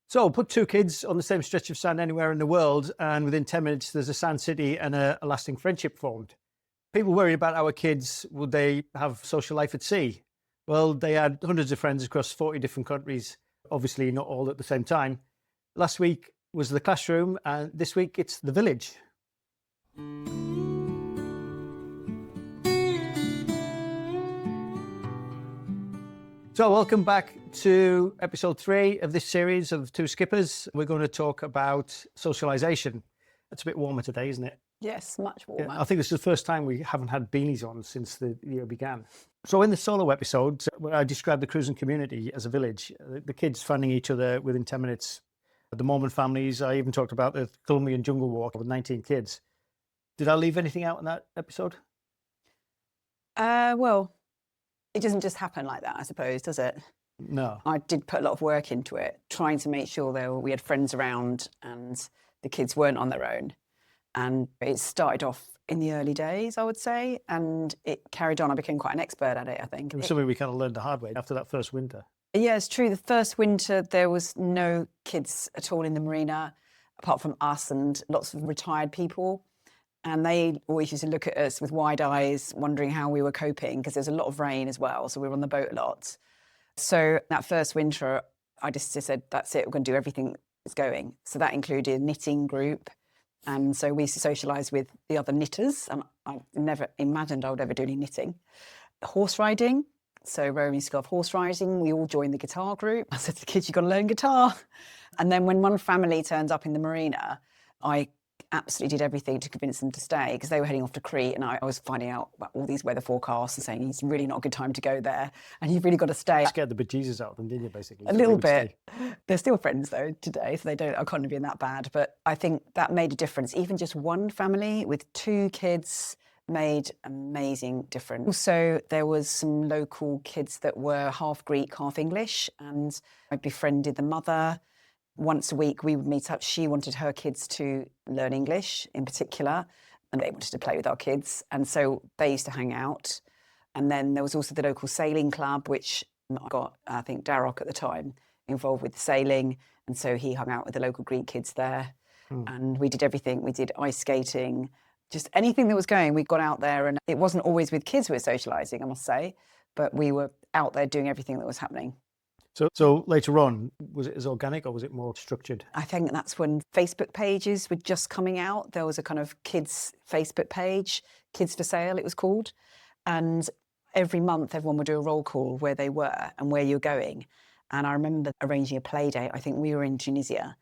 So put two kids on the same stretch of sand anywhere in the world, and within 10 minutes, there's a sand city and a lasting friendship formed. People worry about our kids. Would they have social life at sea? Well, they had hundreds of friends across 40 different countries, obviously not all at the same time. Last week was the classroom, and this week it's the village. So welcome back to episode 3 of this series of Two Skippers. We're going to talk about socialisation. It's a bit warmer today, isn't it? Yes, much warmer. Yeah, I think this is the first time we haven't had beanies on since the year began. So in the solo episode, where I described the cruising community as a village, the kids finding each other within 10 minutes, the Mormon families, I even talked about the Colombian jungle walk with 19 kids. Did I leave anything out in that episode? Well, it doesn't just happen like that, I suppose, does it? No. I did put a lot of work into it, trying to make sure we had friends around and the kids weren't on their own. And it started off in the early days, I would say, and it carried on. I became quite an expert at it, I think. It was something we kind of learned the hard way after that first winter. Yeah, it's true. The first winter, there was no kids at all in the marina, apart from us and lots of retired people. And they always used to look at us with wide eyes, wondering how we were coping, because there's a lot of rain as well. So we were on the boat a lot. So that first winter, I just said, that's it, we're going to do everything that's going. So that included a knitting group. And so we used to socialise with the other knitters. And I never imagined I would ever do any knitting. Horse riding. So Rowan used to go off horse riding. We all joined the guitar group. I said to the kids, you've got to learn guitar. And then when one family turned up in the marina, I absolutely did everything to convince them to stay because they were heading off to Crete, and I was finding out about all these weather forecasts and saying it's really not a good time to go there and you've really got to stay. Scared the bejesus out of them, didn't you, basically? A little bit. They're still friends though today, so I can't be that bad. But I think that made a difference. Even just one family with 2 kids made amazing difference. Also, there was some local kids that were half Greek, half English, and I befriended the mother. Once a week, we would meet up. She wanted her kids to learn English in particular, and they wanted to play with our kids. And so they used to hang out. And then there was also the local sailing club, which got, I think, Darroch at the time involved with sailing. And so he hung out with the local Greek kids there. And we did everything. We did ice skating, just anything that was going. We got out there, and it wasn't always with kids we were socialising, I must say, but we were out there doing everything that was happening. So later on, was it as organic or was it more structured? I think that's when Facebook pages were just coming out. There was a kind of kids Facebook page, Kids for Sale it was called. And every month everyone would do a roll call where they were and where you're going. And I remember arranging a play date. I think we were in Tunisia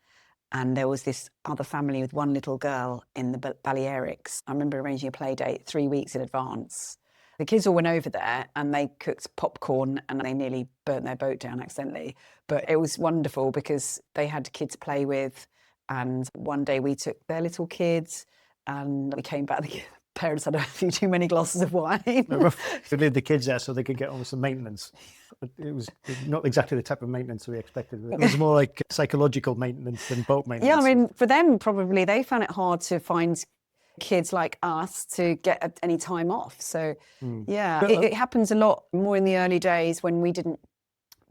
and there was this other family with one little girl in the Balearics. I remember arranging a play date 3 weeks in advance. The kids all went over there and they cooked popcorn and they nearly burnt their boat down accidentally. But it was wonderful because they had kids to play with. And one day we took their little kids and we came back. The parents had a few too many glasses of wine. We leave the kids there so they could get on with some maintenance. It was not exactly the type of maintenance we expected. It was more like psychological maintenance than boat maintenance. Yeah, I mean, for them, probably they found it hard to find kids like us to get any time off. So yeah, it happens a lot more in the early days when we didn't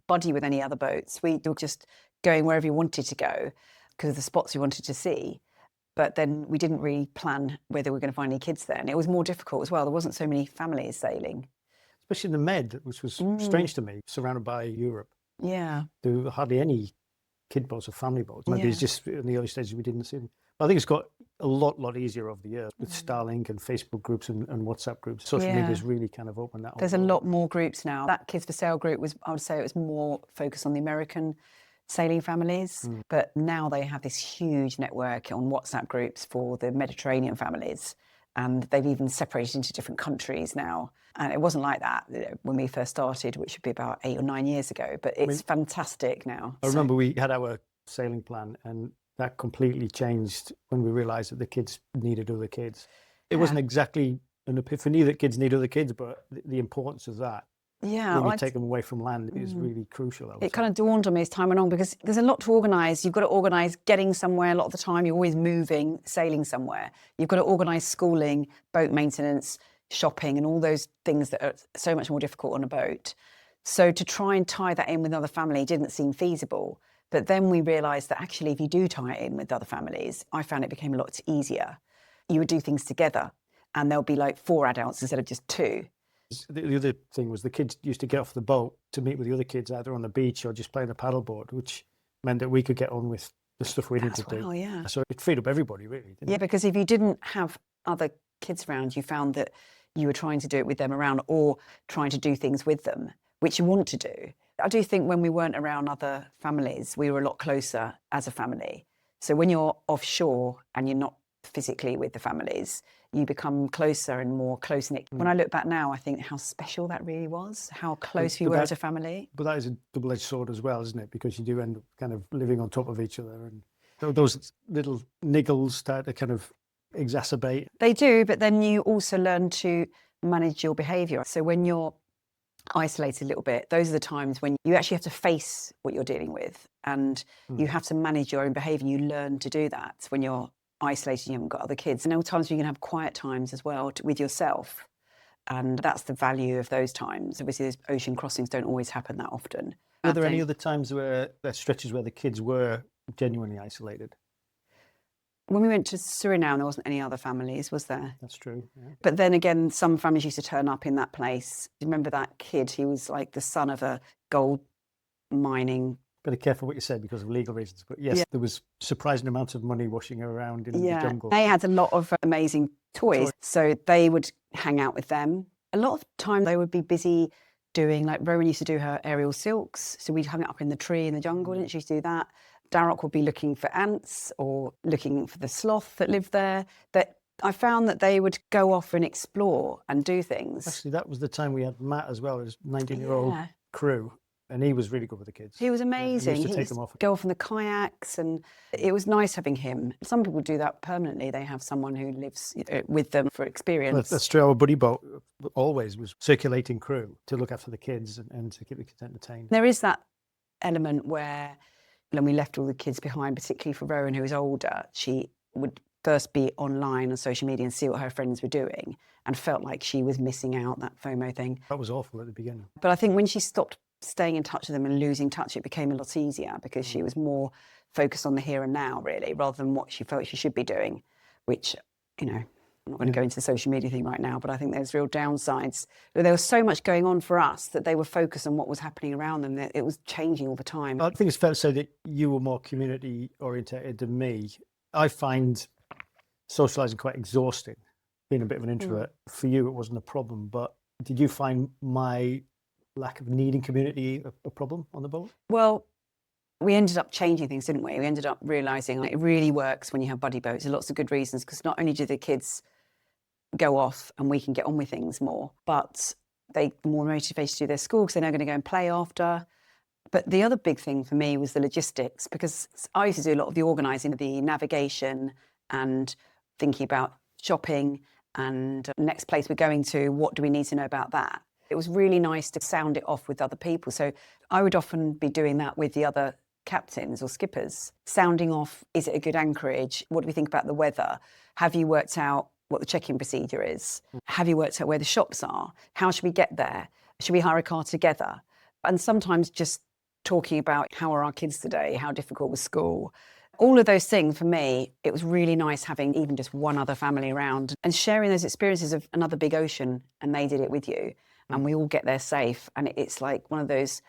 buddy with any other boats. We were just going wherever we wanted to go because of the spots we wanted to see. But then we didn't really plan whether we were going to find any kids there. And it was more difficult as well. There wasn't so many families sailing. Especially in the Med, which was strange to me, surrounded by Europe. Yeah. There were hardly any kid boats or family boats. Maybe it's just in the early stages we didn't see them. I think it's got a lot easier over the years with Starlink and Facebook groups and WhatsApp groups. Social media's really kind of opened that up. There's a lot more groups now. That Kids for Sale group I would say it was more focused on the American sailing families. But now they have this huge network on WhatsApp groups for the Mediterranean families. And they've even separated into different countries now. And it wasn't like that when we first started, which would be about 8 or 9 years ago. But it's fantastic now. I remember we had our sailing plan and that completely changed when we realised that the kids needed other kids. It wasn't exactly an epiphany that kids need other kids, but the importance of that when you take them away from land is really crucial. It kind of dawned on me as time went on because there's a lot to organise. You've got to organise getting somewhere a lot of the time. You're always moving, sailing somewhere. You've got to organise schooling, boat maintenance, shopping and all those things that are so much more difficult on a boat. So to try and tie that in with another family didn't seem feasible. But then we realised that actually, if you do tie it in with other families, I found it became a lot easier. You would do things together, and there'll be like 4 adults instead of just 2. The other thing was the kids used to get off the boat to meet with the other kids either on the beach or just playing the paddleboard, which meant that we could get on with the stuff we needed to do. Yeah. So it freed up everybody, really, didn't Yeah, it? because if you didn't have other kids around, you found that you were trying to do it with them around or trying to do things with them, which you want to do. I do think when we weren't around other families, we were a lot closer as a family. So when you're offshore and you're not physically with the families, you become closer and more close-knit. When I look back now, I think how special that really was, how close we were as a family. But that is a double-edged sword as well, isn't it? Because you do end up kind of living on top of each other, and those little niggles start to kind of exacerbate. They do, but then you also learn to manage your behaviour. So when you're isolated a little bit, those are the times when you actually have to face what you're dealing with, and you have to manage your own behaviour. You learn to do that when you're isolated, you haven't got other kids. And there are times when you can have quiet times as well with yourself. And that's the value of those times. Obviously, those ocean crossings don't always happen that often. Were there any other times where there stretches where the kids were genuinely isolated? When we went to Suriname, there wasn't any other families, was there? That's true. Yeah. But then again, some families used to turn up in that place. Remember that kid? He was like the son of a gold mining. Better careful what you say because of legal reasons. But yes, there was surprising amounts of money washing around in the jungle. They had a lot of amazing toys. So they would hang out with them. A lot of the time they would be busy doing, like Rowan used to do her aerial silks. So we'd hung it up in the tree in the jungle, didn't she used to do that? Darroch would be looking for ants or looking for the sloth that lived there. That I found that they would go off and explore and do things. Actually, that was the time we had Matt as well, his 19-year-old crew. And he was really good with the kids. He was amazing. He used to He take used them to off. go off in the kayaks, and it was nice having him. Some people do that permanently. They have someone who lives with them for experience. That's true. Our buddy boat always was circulating crew to look after the kids and to keep the kids entertained. There is that element where when we left all the kids behind, particularly for Rowan, who was older, she would first be online on social media and see what her friends were doing and felt like she was missing out, that FOMO thing. That was awful at the beginning. But I think when she stopped staying in touch with them and losing touch, it became a lot easier because she was more focused on the here and now, really, rather than what she felt she should be doing, which, you know, I'm not going to go into the social media thing right now, but I think there's real downsides. There was so much going on for us that they were focused on what was happening around them, that it was changing all the time. I think it's fair to say that you were more community orientated than me. I find socialising quite exhausting, being a bit of an introvert. For you, it wasn't a problem, but did you find my lack of needing community a problem on the boat? Well, we ended up changing things, didn't we? We ended up realising it really works when you have buddy boats. There's lots of good reasons, because not only do the kids go off and we can get on with things more, but they're more motivated to do their school because they're now going to go and play after. But the other big thing for me was the logistics, because I used to do a lot of the organising, the navigation and thinking about shopping and next place we're going to, what do we need to know about that? It was really nice to sound it off with other people. So I would often be doing that with the other captains or skippers, sounding off, is it a good anchorage? What do we think about the weather? Have you worked out what the check-in procedure is? Have you worked out where the shops are? How should we get there? Should we hire a car together? And sometimes just talking about how are our kids today? How difficult was school? All of those things, for me, it was really nice having even just one other family around and sharing those experiences of another big ocean, and they did it with you. And we all get there safe. And it's like one of those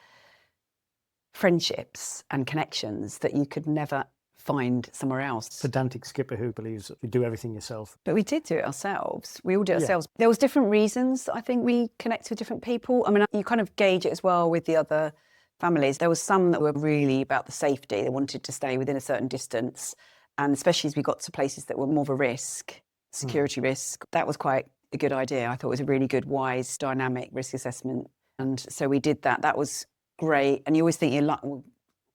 friendships and connections that you could never find somewhere else. Pedantic skipper who believes that you do everything yourself. But we did do it ourselves. We all did it ourselves. There was different reasons I think we connected with different people. I mean, you kind of gauge it as well with the other families. There was some that were really about the safety. They wanted to stay within a certain distance. And especially as we got to places that were more of a risk, security risk, that was quite a good idea. I thought it was a really good, wise, dynamic risk assessment. And so we did that. That was great. And you always think your luck will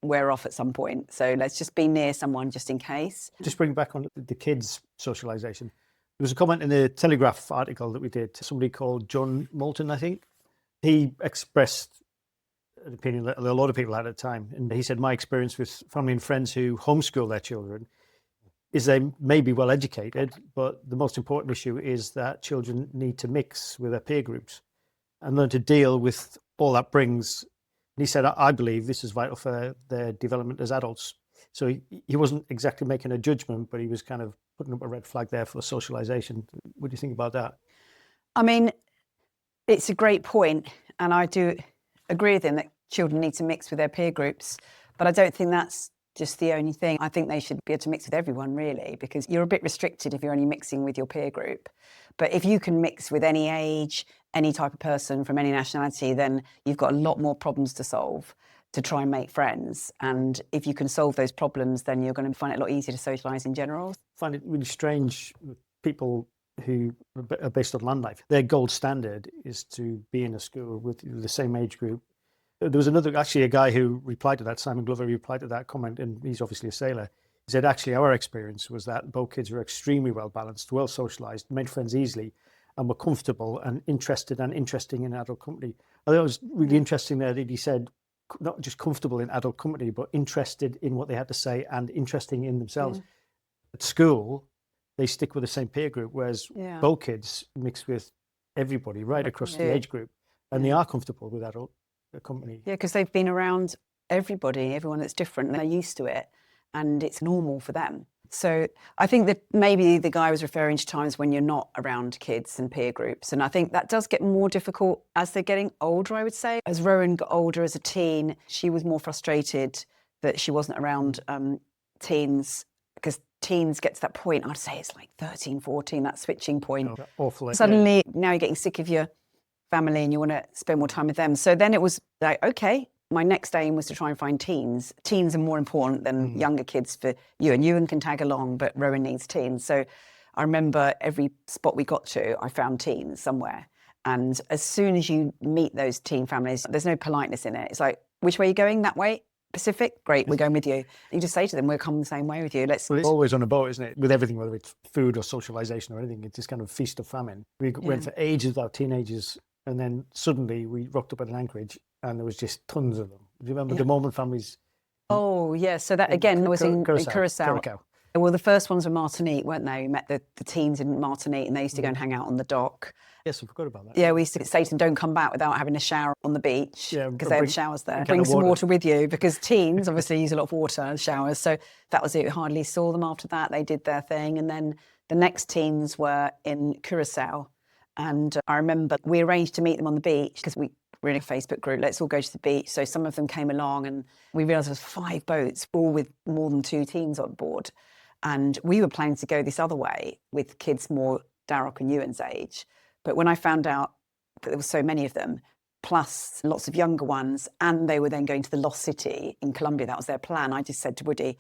wear off at some point. So let's just be near someone just in case. Just bring back on the kids' socialisation. There was a comment in the Telegraph article that we did. Somebody called John Moulton, I think. He expressed an opinion that a lot of people had at the time. And he said, my experience with family and friends who homeschool their children is they may be well educated, but the most important issue is that children need to mix with their peer groups and learn to deal with all that brings he said, I believe this is vital for their development as adults. So he wasn't exactly making a judgment, but he was kind of putting up a red flag there for socialisation. What do you think about that? I mean, it's a great point, and I do agree with him that children need to mix with their peer groups, but I don't think that's just the only thing. I think they should be able to mix with everyone, really, because you're a bit restricted if you're only mixing with your peer group. But if you can mix with any age, any type of person from any nationality, then you've got a lot more problems to solve to try and make friends. And if you can solve those problems, then you're going to find it a lot easier to socialise in general. I find it really strange with people who are based on land life. Their gold standard is to be in a school with the same age group. There was actually a guy who replied to that, Simon Glover, who replied to that comment, and he's obviously a sailor. He said, actually, our experience was that boat kids were extremely well balanced, well socialised, made friends easily, and were comfortable and interested and interesting in adult company. I thought it was really interesting there that he said, not just comfortable in adult company, but interested in what they had to say and interesting in themselves. Yeah. At school, they stick with the same peer group, whereas boat kids mix with everybody right across the age group, and they are comfortable with adult company. Yeah, because they've been around everyone that's different, and they're used to it, and it's normal for them. So I think that maybe the guy was referring to times when you're not around kids and peer groups, and I think that does get more difficult as they're getting older, I would say. As Rowan got older as a teen, she was more frustrated that she wasn't around teens, because teens get to that point, I'd say it's like 13, 14, that switching point. Oh, awful. Suddenly, now you're getting sick of your family and you want to spend more time with them. So then it was like, okay, my next aim was to try and find teens. Teens are more important than younger kids for Ewan. Ewan can tag along, but Rowan needs teens. So I remember every spot we got to, I found teens somewhere. And as soon as you meet those teen families, there's no politeness in it. It's like, which way are you going? That way? Pacific? Great, we're going with you. You just say to them, we'll come the same way with you. Well, it's always on a boat, isn't it? With everything, whether it's food or socialisation or anything, it's this kind of feast of famine. We went for ages without teenagers, and then suddenly we rocked up at an anchorage and there was just tons of them. Do you remember the Mormon families? Oh, yeah. So that, again, was in Curacao. Well, the first ones were Martinique, weren't they? We met the teens in Martinique, and they used to go and hang out on the dock. Yes, I forgot about that. Yeah, we used to say to them, don't come back without having a shower on the beach, because they had showers there. Bring some water with you, because teens obviously use a lot of water and showers. So that was it. We hardly saw them after that. They did their thing. And then the next teens were in Curacao. And I remember we arranged to meet them on the beach, because we were in a Facebook group, let's all go to the beach. So some of them came along, and we realised there was 5 boats, all with more than 2 teens on board. And we were planning to go this other way with kids more Darroch and Yewan's age. But when I found out that there were so many of them, plus lots of younger ones, and they were then going to the Lost City in Colombia, that was their plan, I just said to Woody,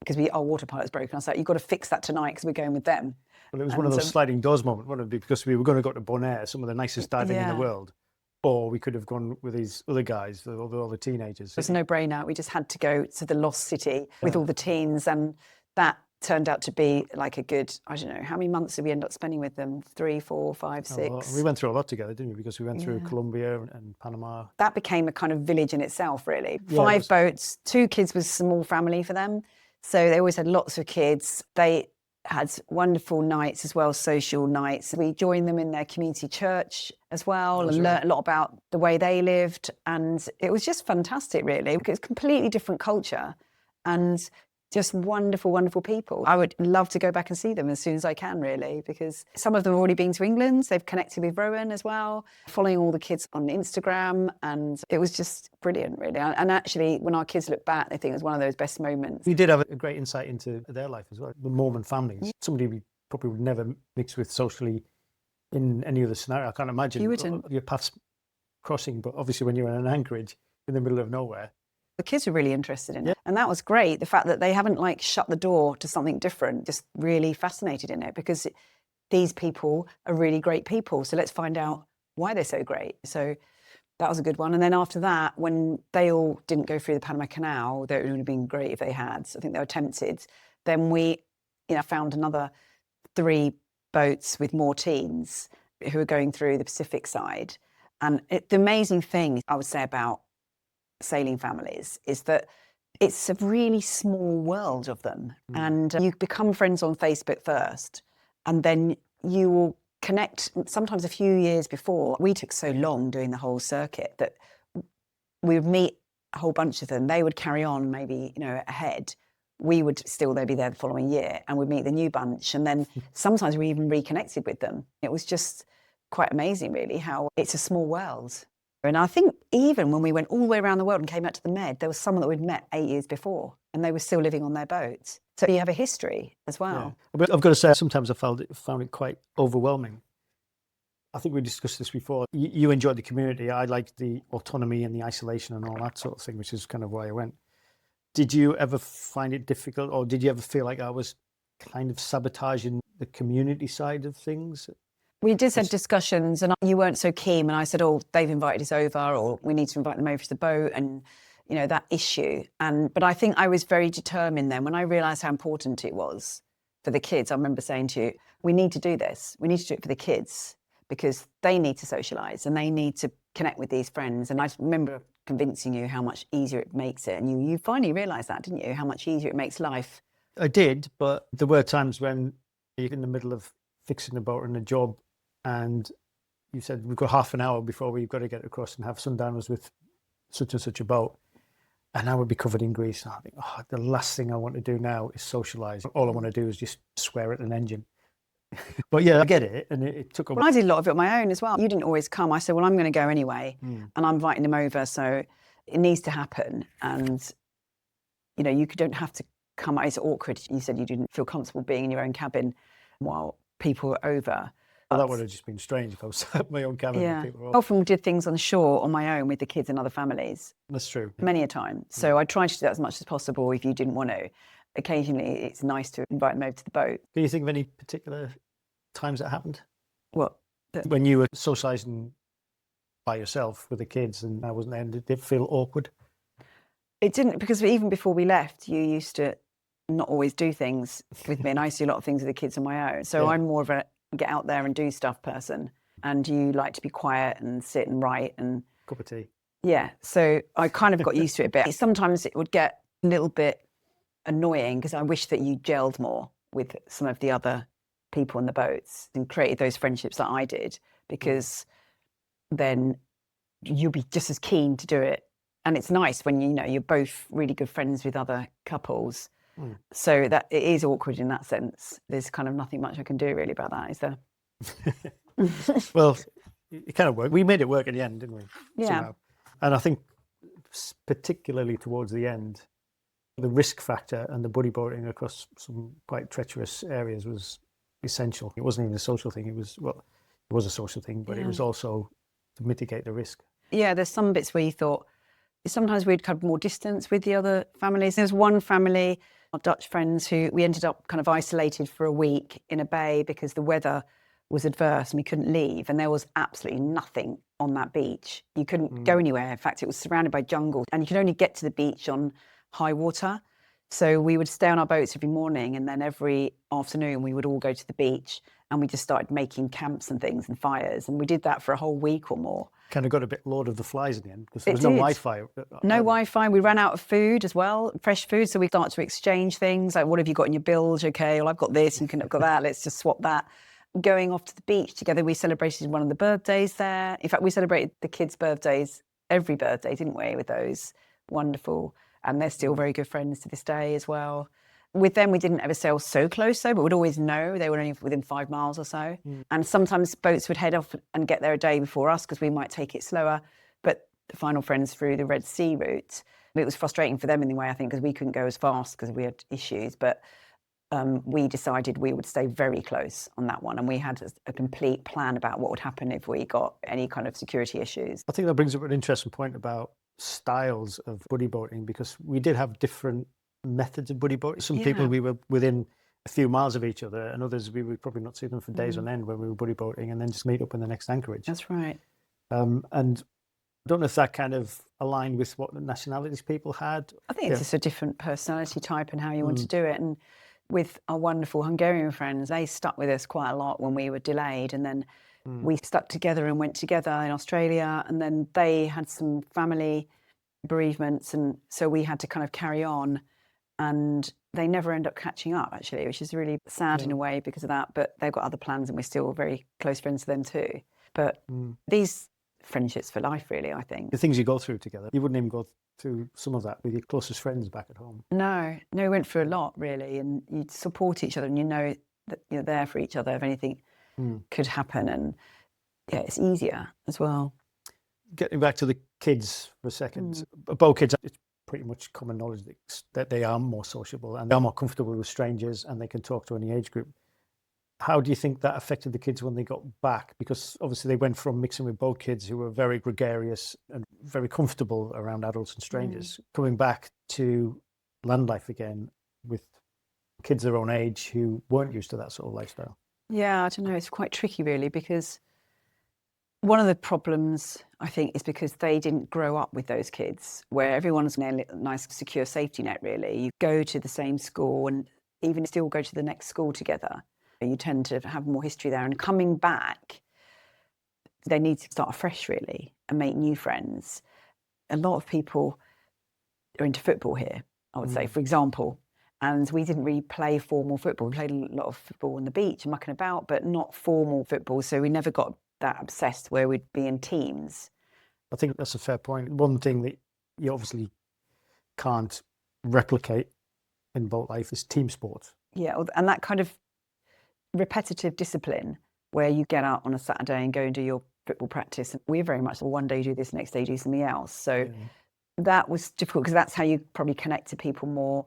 because our water pilot's broken, I was like, you've got to fix that tonight because we're going with them. Well, it was one of those sliding doors moments, wasn't it? Because we were going to go to Bonaire, some of the nicest diving in the world. Or we could have gone with these other guys, all the teenagers. It was a no-brainer. We just had to go to the Lost City with all the teens, and that turned out to be like a good, I don't know, how many months did we end up spending with them? 3, 4, 5, 6? We went through a lot together, didn't we? Because we went through Colombia and Panama. That became a kind of village in itself, really. 5 boats, 2 kids was a small family for them. So they always had lots of kids. They had wonderful nights as well, social nights. We joined them in their community church as well, and learnt a lot about the way they lived. And it was just fantastic, really, because it's a completely different culture and just wonderful, wonderful people. I would love to go back and see them as soon as I can, really, because some of them have already been to England. They've connected with Rowan as well, following all the kids on Instagram. And it was just brilliant, really. And actually, when our kids look back, they think it was one of those best moments. We did have a great insight into their life as well. The Mormon families, somebody we probably would never mix with socially in any other scenario. I can't imagine your paths crossing, but obviously when you're in an anchorage in the middle of nowhere, the kids were really interested in it. And that was great. The fact that they haven't shut the door to something different, just really fascinated in it, because these people are really great people. So let's find out why they're so great. So that was a good one. And then after that, when they all didn't go through the Panama Canal, though it would have been great if they had, I think they were tempted, then we found another 3 boats with more teens who were going through the Pacific side. And the amazing thing I would say about sailing families is that it's a really small world of them, and you become friends on Facebook first, and then you will connect sometimes a few years before. We took so long doing the whole circuit that we would meet a whole bunch of them. They would carry on maybe, ahead. We would still, they'd be there the following year, and we'd meet the new bunch. And then sometimes we even reconnected with them. It was just quite amazing, really, how it's a small world. And I think even when we went all the way around the world and came out to the Med, there was someone that we'd met 8 years before, and they were still living on their boat. So you have a history as well. Yeah. But I've got to say, sometimes I found it quite overwhelming. I think we discussed this before. You enjoyed the community. I liked the autonomy and the isolation and all that sort of thing, which is kind of why I went. Did you ever find it difficult, or did you ever feel like I was kind of sabotaging the community side of things? We did have discussions, and you weren't so keen. And I said, "Oh, they've invited us over, or we need to invite them over to the boat," and that issue. But I think I was very determined then when I realised how important it was for the kids. I remember saying to you, "We need to do this. We need to do it for the kids because they need to socialise and they need to connect with these friends." And I remember convincing you how much easier it makes it, and you finally realised that, didn't you? How much easier it makes life. I did, but there were times when you're in the middle of fixing a boat and a job, and you said, "We've got half an hour before we've got to get across and have sundowners with such and such a boat." And I would be covered in grease. And I think, the last thing I want to do now is socialise. All I want to do is just swear at an engine. But yeah, I get it. And it took a while. I did a lot of it on my own as well. You didn't always come. I said, "Well, I'm going to go anyway." And I'm inviting them over. So it needs to happen. And, you don't have to come. It's awkward. You said you didn't feel comfortable being in your own cabin while people were over. Well, that would have just been strange if I was at my own cabin. Yeah. And people were Often did things on shore on my own with the kids and other families. That's true. Many a time. So I tried to do that as much as possible if you didn't want to. Occasionally, it's nice to invite them over to the boat. Can you think of any particular times that happened? What? When you were socialising by yourself with the kids and I wasn't there, did it feel awkward? It didn't, because even before we left, you used to not always do things with me, and I used to do a lot of things with the kids on my own. So I'm more of a get out there and do stuff person, and you like to be quiet and sit and write and Cup of tea. Yeah, so I kind of got used to it a bit. Sometimes it would get a little bit annoying because I wish that you gelled more with some of the other people on the boats and created those friendships that I did, because then you'll be just as keen to do it. And it's nice when you're both really good friends with other couples. So that it is awkward in that sense. There's kind of nothing much I can do really about that, is there? Well, it kind of worked. We made it work in the end, didn't we? Yeah. Somehow. And I think particularly towards the end, the risk factor and the buddy boating across some quite treacherous areas was essential. It wasn't even a social thing. It was a social thing, but it was also to mitigate the risk. Yeah, there's some bits where you thought, sometimes we'd have more distance with the other families. There's one family, our Dutch friends, who we ended up kind of isolated for a week in a bay because the weather was adverse and we couldn't leave. And there was absolutely nothing on that beach. You couldn't go anywhere. In fact, it was surrounded by jungle and you could only get to the beach on high water. So we would stay on our boats every morning, and then every afternoon we would all go to the beach and we just started making camps and things and fires. And we did that for a whole week or more. Kind of got a bit Lord of the Flies in the end because there was no Wi-Fi. No Wi-Fi. We ran out of food as well, fresh food. So we started to exchange things like, what have you got in your bilge? Okay, well, I've got this, you can have got that. Let's just swap that. Going off to the beach together, we celebrated one of the birthdays there. In fact, we celebrated the kids' birthdays every birthday, didn't we, with those? Wonderful. And they're still very good friends to this day as well. With them, we didn't ever sail so close, though, but we'd always know they were only within 5 miles or so. And sometimes boats would head off and get there a day before us because we might take it slower. But the final friends through the Red Sea route, it was frustrating for them in the way, I think, because we couldn't go as fast because we had issues. But we decided we would stay very close on that one. And we had a complete plan about what would happen if we got any kind of security issues. I think that brings up an interesting point about styles of buddy boating, because we did have different methods of buddy boating. Some people we were within a few miles of each other, and others we would probably not see them for days on end when we were buddy boating, and then just meet up in the next anchorage. That's right. And I don't know if that kind of aligned with what the nationalities people had. I think it's just a different personality type and how you want to do it. And with our wonderful Hungarian friends, they stuck with us quite a lot when we were delayed, and then we stuck together and went together in Australia, and then they had some family bereavements, and so we had to kind of carry on, and they never end up catching up, actually, which is really sad in a way because of that, but they've got other plans and we're still very close friends to them too. But these friendships for life, really, I think. The things you go through together, you wouldn't even go through some of that with your closest friends back at home. No, we went through a lot, really, and you support each other and you know that you're there for each other if anything could happen. And yeah, it's easier as well. Getting back to the kids for a second, boat kids, it's pretty much common knowledge that they are more sociable and they are more comfortable with strangers and they can talk to any age group. How do you think that affected the kids when they got back? Because obviously they went from mixing with boat kids who were very gregarious and very comfortable around adults and strangers, coming back to land life again with kids their own age who weren't used to that sort of lifestyle. Yeah, I don't know. It's quite tricky, really, because one of the problems, I think, is because they didn't grow up with those kids where everyone's in a nice, secure safety net, really. You go to the same school and even still go to the next school together. You tend to have more history there. And coming back, they need to start afresh, really, and make new friends. A lot of people are into football here, I would say, for example. And we didn't really play formal football. We played a lot of football on the beach and mucking about, but not formal football. So we never got that obsessed where we'd be in teams. I think that's a fair point. One thing that you obviously can't replicate in boat life is team sports. Yeah, and that kind of repetitive discipline where you get out on a Saturday and go and do your football practice. We're very much one day you do this, next day you do something else. So that was difficult because that's how you probably connect to people more.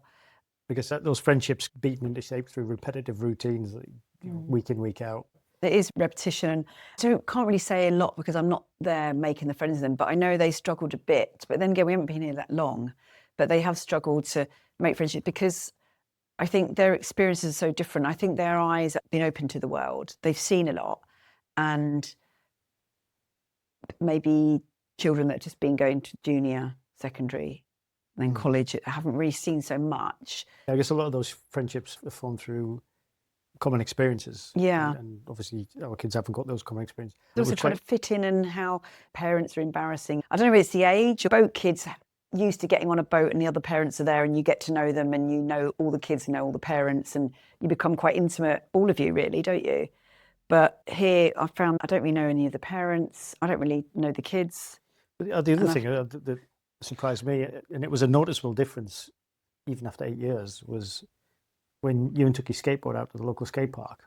Because those friendships beaten into shape through repetitive routines, week in, week out. It is repetition. So I can't really say a lot because I'm not there making the friends with them, but I know they struggled a bit. But then again, we haven't been here that long, but they have struggled to make friendships because I think their experiences are so different. I think their eyes have been open to the world. They've seen a lot. And maybe children that have just been going to junior, secondary, and then college haven't really seen so much. I guess a lot of those friendships are formed through common experiences. Yeah. And obviously our kids haven't got those common experiences. Also trying to fit in and how parents are embarrassing. I don't know if it's the age. Boat kids used to getting on a boat and the other parents are there and you get to know them and you know all the kids know all the parents and you become quite intimate, all of you really, don't you? But here I found I don't really know any of the parents. I don't really know the kids. The other thing that surprised me, and it was a noticeable difference even after 8 years, was when Ewan took his skateboard out to the local skate park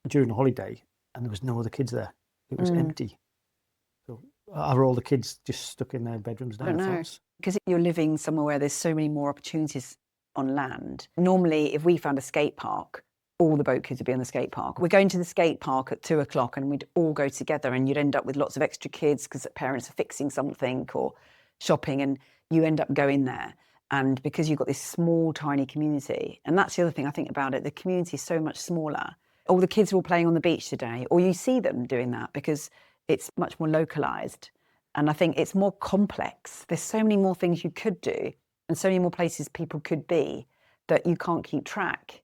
during a holiday and there was no other kids there. It was empty. So are all the kids just stuck in their bedrooms now? I don't know. Because you're living somewhere where there's so many more opportunities on land. Normally, if we found a skate park, all the boat kids would be on the skate park. We're going to the skate park at 2:00 and we'd all go together and you'd end up with lots of extra kids because parents are fixing something or shopping and you end up going there. And because you've got this small, tiny community, and that's the other thing I think about it, the community is so much smaller. All the kids are all playing on the beach today, or you see them doing that because it's much more localised. And I think it's more complex. There's so many more things you could do and so many more places people could be that you can't keep track.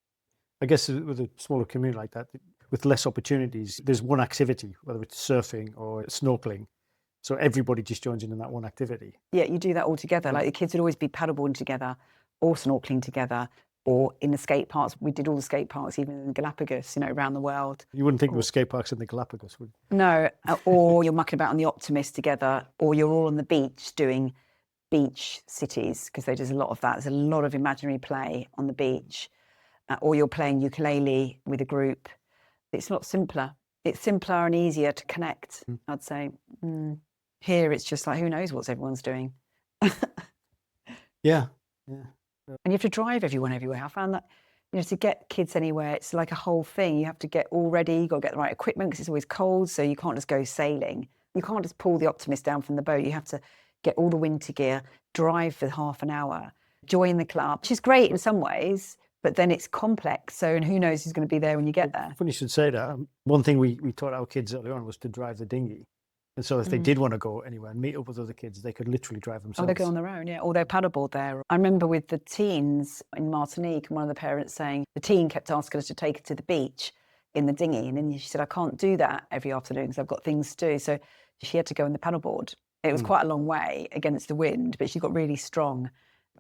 I guess with a smaller community like that, with less opportunities, there's one activity, whether it's surfing or snorkeling. So everybody just joins in that one activity. Yeah, you do that all together. Like the kids would always be paddleboarding together or snorkeling together or in the skate parks. We did all the skate parks, even in the Galapagos, around the world. You wouldn't think there were skate parks in the Galapagos, would you? No, or you're mucking about on the Optimist together, or you're all on the beach doing beach cities, because there's a lot of that. There's a lot of imaginary play on the beach. Or you're playing ukulele with a group. It's a lot simpler. It's simpler and easier to connect, I'd say. Here, it's just like, who knows what everyone's doing. Yeah. And you have to drive everyone everywhere. I found that, to get kids anywhere, it's like a whole thing. You have to get all ready. You've got to get the right equipment because it's always cold, so you can't just go sailing. You can't just pull the Optimist down from the boat. You have to get all the winter gear, drive for half an hour, join the club, which is great in some ways, but then it's complex. So, and who knows who's going to be there when you get there. Funny you should say that. One thing we taught our kids early on was to drive the dinghy. And so if they did want to go anywhere and meet up with other kids, they could literally drive themselves. Oh, they go on their own, yeah. Or they paddleboard there. I remember with the teens in Martinique, and one of the parents saying, the teen kept asking us to take her to the beach in the dinghy. And then she said, I can't do that every afternoon because I've got things to do. So she had to go in the paddleboard. It was quite a long way against the wind, but she got really strong.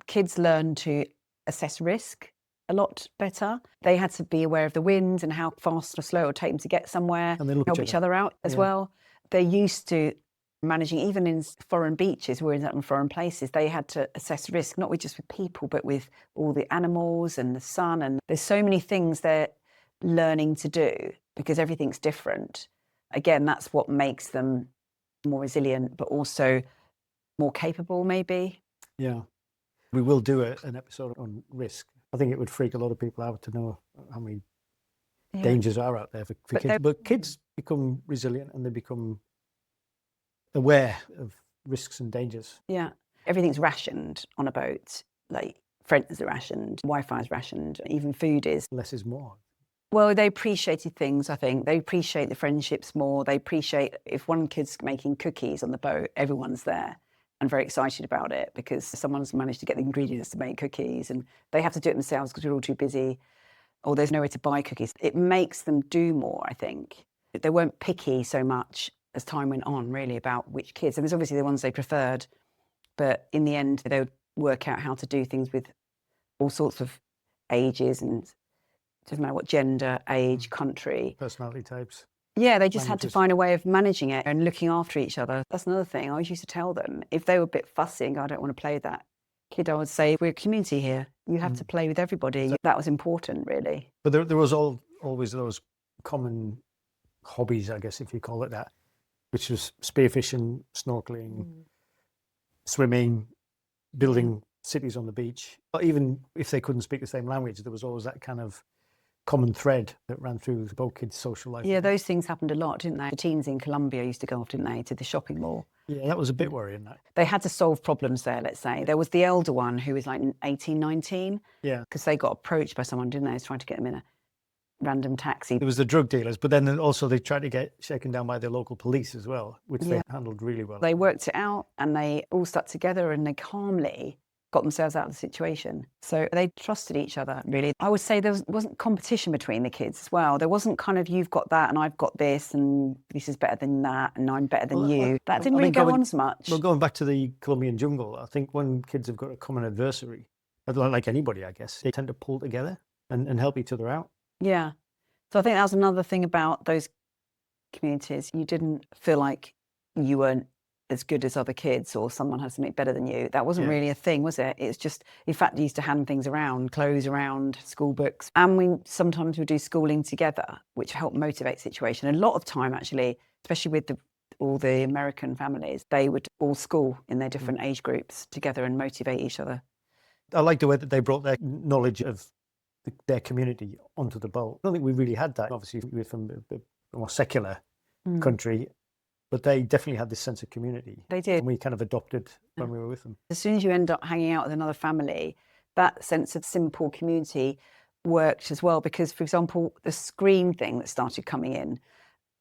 Kids learn to assess risk a lot better. They had to be aware of the wind and how fast or slow it would take them to get somewhere, and they look help each other out as well. They're used to Managing, even in foreign beaches, we're in foreign places, they had to assess risk, not with just with people, but with all the animals and the sun. And there's so many things they're learning to do because everything's different. Again, that's what makes them more resilient, but also more capable, maybe. Yeah. We will do an episode on risk. I think it would freak a lot of people out to know how many dangers are out there for kids. But kids become resilient and they become aware of risks and dangers. Yeah. Everything's rationed on a boat. Like friends are rationed, Wi-Fi is rationed, even food is. Less is more. Well, they appreciated things, I think. They appreciate the friendships more. They appreciate if one kid's making cookies on the boat, everyone's there and very excited about it because someone's managed to get the ingredients to make cookies and they have to do it themselves because we're all too busy or there's nowhere to buy cookies. It makes them do more, I think. They weren't picky so much as time went on, really, about which kids. And there's obviously the ones they preferred, but in the end, they would work out how to do things with all sorts of ages and it doesn't matter what gender, age, country. Personality types. Yeah, they just had to find a way of managing it and looking after each other. That's another thing. I always used to tell them, if they were a bit fussy and go, I don't want to play with that kid, I would say, we're a community here. You have to play with everybody. So that was important, really. But there was always those common hobbies, I guess, if you call it that, which was spearfishing, snorkeling, swimming, building cities on the beach. But even if they couldn't speak the same language, there was always that kind of common thread that ran through both kids' social life. Yeah, those things happened a lot, didn't they? The teens in Colombia used to go off, didn't they, to the shopping mall. Yeah, that was a bit worrying. That they had to solve problems there, let's say. There was the elder one who was like 18, 19. Yeah. Because they got approached by someone, didn't they? Who was trying to get them in a random taxi. There was the drug dealers, but then also they tried to get shaken down by the local police as well, which they handled really well. They worked it out and they all stuck together and they calmly got themselves out of the situation. So they trusted each other, really. I would say there wasn't competition between the kids as well. There wasn't kind of, you've got that and I've got this and this is better than that and I'm better than you. That didn't really go on as much. Well, going back to the Colombian jungle, I think when kids have got a common adversary, like anybody, I guess, they tend to pull together and help each other out. Yeah. So I think that was another thing about those communities. You didn't feel like you weren't as good as other kids or someone had something better than you. That wasn't really a thing, was it? It's just, in fact, you used to hand things around, clothes around, school books. And we sometimes would do schooling together, which helped motivate the situation. A lot of time, actually, especially with all the American families, they would all school in their different age groups together and motivate each other. I like the way that they brought their knowledge of their community onto the boat. I don't think we really had that. Obviously, we're from a more secular country, but they definitely had this sense of community. They did. And we kind of adopted when we were with them. As soon as you end up hanging out with another family, that sense of simple community worked as well because, for example, the screen thing that started coming in,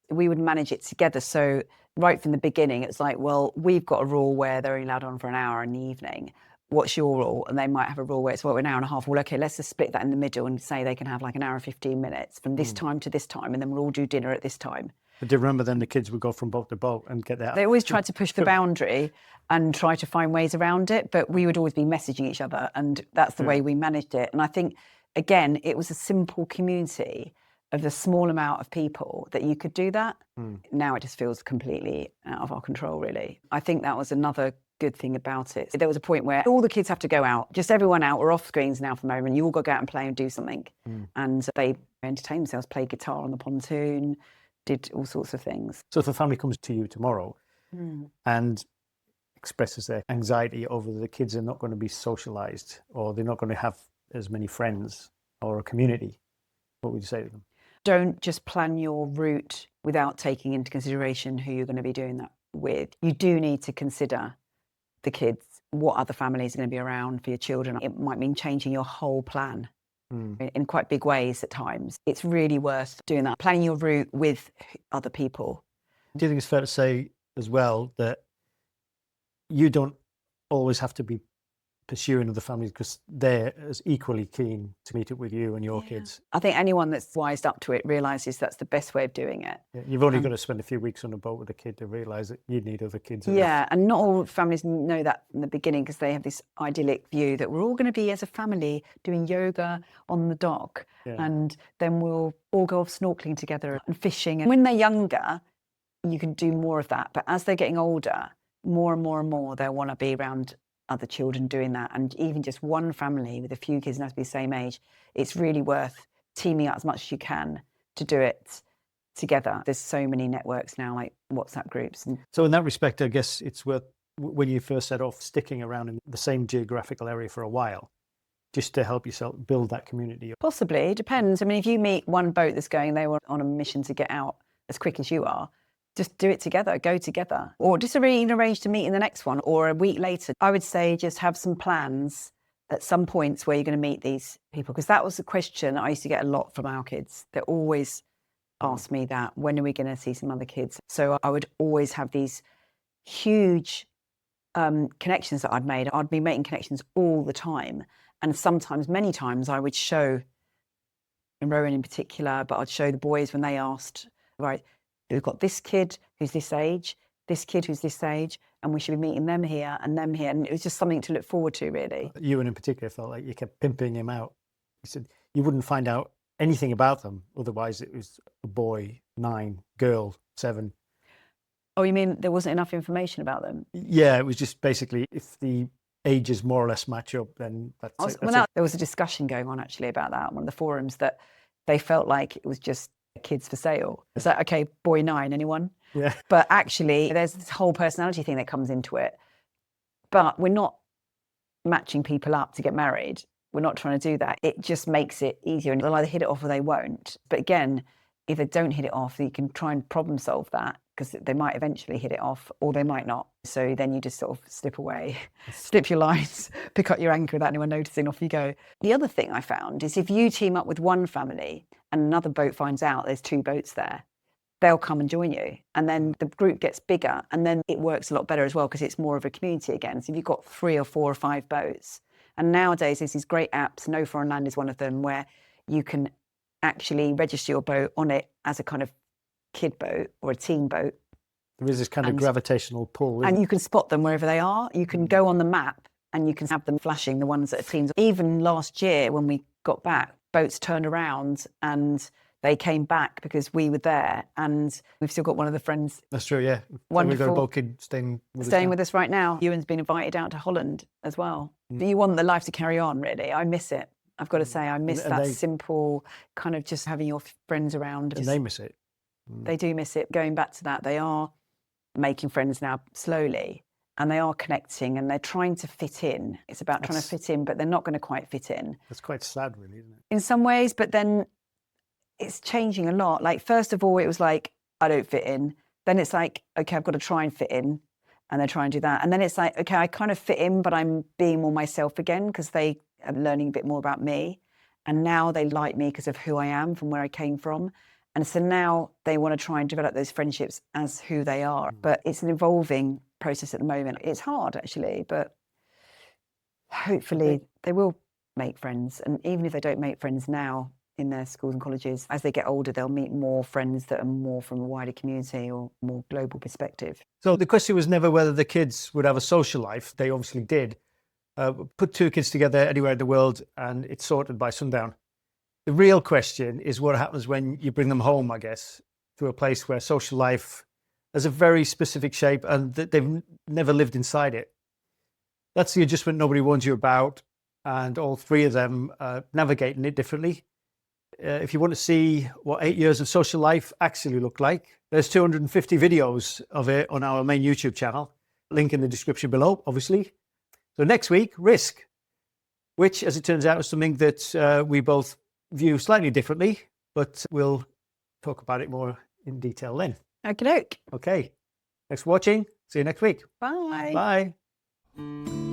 we would manage it together. So right from the beginning, it's like, well, we've got a rule where they're only allowed on for an hour in the evening. What's your rule? And they might have a rule where it's, well, an hour and a half. Well, okay, let's just split that in the middle and say they can have like an hour and 15 minutes from this time to this time, and then we'll all do dinner at this time. But do you remember then the kids would go from boat to boat and get that? They always tried to push the boundary and try to find ways around it, but we would always be messaging each other, and that's the way we managed it. And I think, again, it was a simple community of a small amount of people that you could do that. Now it just feels completely out of our control, really. I think that was another good thing about it. There was a point where all the kids have to go out, just everyone out. We're off screens now for the moment. You all got to go out and play and do something. And they entertained themselves, played guitar on the pontoon, did all sorts of things. So if a family comes to you tomorrow and expresses their anxiety over the kids are not going to be socialised or they're not going to have as many friends or a community, what would you say to them? Don't just plan your route without taking into consideration who you're going to be doing that with. You do need to consider the kids, what other families are going to be around for your children. It might mean changing your whole plan in quite big ways at times. It's really worth doing that, planning your route with other people. Do you think it's fair to say as well that you don't always have to be pursuing other families because they're as equally keen to meet up with you and your kids? I think anyone that's wised up to it realises that's the best way of doing it. Yeah, you've only got to spend a few weeks on a boat with a kid to realise that you need other kids. Yeah, and not all families know that from the beginning because they have this idyllic view that we're all going to be as a family doing yoga on the dock and then we'll all go off snorkeling together and fishing. And when they're younger, you can do more of that. But as they're getting older, more and more and more, they'll want to be around other children doing that. And even just one family with a few kids, and has to be the same age, it's really worth teaming up as much as you can to do it together. There's so many networks now, like WhatsApp groups. So in that respect, I guess it's worth, when you first set off, sticking around in the same geographical area for a while, just to help yourself build that community. Possibly, it depends. I mean, if you meet one boat that's going, they were on a mission to get out as quick as you are, just do it together, go together. Or just even arrange to meet in the next one or a week later. I would say just have some plans at some points where you're going to meet these people. Because that was the question I used to get a lot from our kids. They always ask me that, when are we going to see some other kids? So I would always have these huge connections that I'd made. I'd be making connections all the time. And sometimes, many times, I would show, and Rowan in particular, but I'd show the boys when they asked, right, we've got this kid who's this age, this kid who's this age, and we should be meeting them here and them here. And it was just something to look forward to, really. Ewan in particular felt like you kept pimping him out. He said you wouldn't find out anything about them. Otherwise, it was a boy, 9, girl, 7. Oh, you mean there wasn't enough information about them? Yeah, it was just basically if the ages more or less match up, then that's it. There was a discussion going on actually about that on one of the forums, that they felt like it was just kids for sale. It's like, okay, boy 9, anyone? Yeah. But actually, there's this whole personality thing that comes into it. But we're not matching people up to get married. We're not trying to do that. It just makes it easier, and they'll either hit it off or they won't. But again, if they don't hit it off, you can try and problem solve that, because they might eventually hit it off or they might not. So then you just sort of slip away, slip your lines, pick up your anchor without anyone noticing, off you go. The other thing I found is if you team up with one family and another boat finds out there's 2 boats there, they'll come and join you. And then the group gets bigger, and then it works a lot better as well, because it's more of a community again. So if you've got 3 or 4 or 5 boats, and nowadays there's these great apps, No Foreign Land is one of them, where you can actually register your boat on it as a kind of kid boat or a teen boat. There is this kind of gravitational pull. And you can spot them wherever they are. You can go on the map and you can have them flashing, the ones that are teens. Even last year when we got back, boats turned around and they came back because we were there, and we've still got one of the friends. That's true, yeah. Wonderful. We've got a boat kid staying with us right now. Ewan's been invited out to Holland as well. You want the life to carry on, really. I miss it. I've got to say, I miss that simple kind of just having your friends around. And they miss it. They do miss it. Going back to that, they are making friends now slowly, and they are connecting, and they're trying to fit in. It's about trying to fit in, but they're not going to quite fit in. That's quite sad, really, isn't it? In some ways, but then it's changing a lot. Like, first of all, it was like, I don't fit in. Then it's like, okay, I've got to try and fit in. And they try and do that. And then it's like, okay, I kind of fit in, but I'm being more myself again, because they are learning a bit more about me. And now they like me because of who I am, from where I came from. And so now they want to try and develop those friendships as who they are. But it's an evolving process at the moment. It's hard, actually, but hopefully they will make friends. And even if they don't make friends now in their schools and colleges, as they get older, they'll meet more friends that are more from a wider community or more global perspective. So the question was never whether the kids would have a social life. They obviously did. Put 2 kids together anywhere in the world and it's sorted by sundown. The real question is what happens when you bring them home, I guess, to a place where social life has a very specific shape and they've never lived inside it. That's the adjustment nobody warns you about, and all 3 of them are navigating it differently. If you want to see what 8 years of social life actually look like, there's 250 videos of it on our main YouTube channel. Link in the description below, obviously. So next week, risk, which, as it turns out, is something that we both view slightly differently, but we'll talk about it more in detail then. Okey-doke. Okay. Thanks for watching. See you next week. Bye. Bye.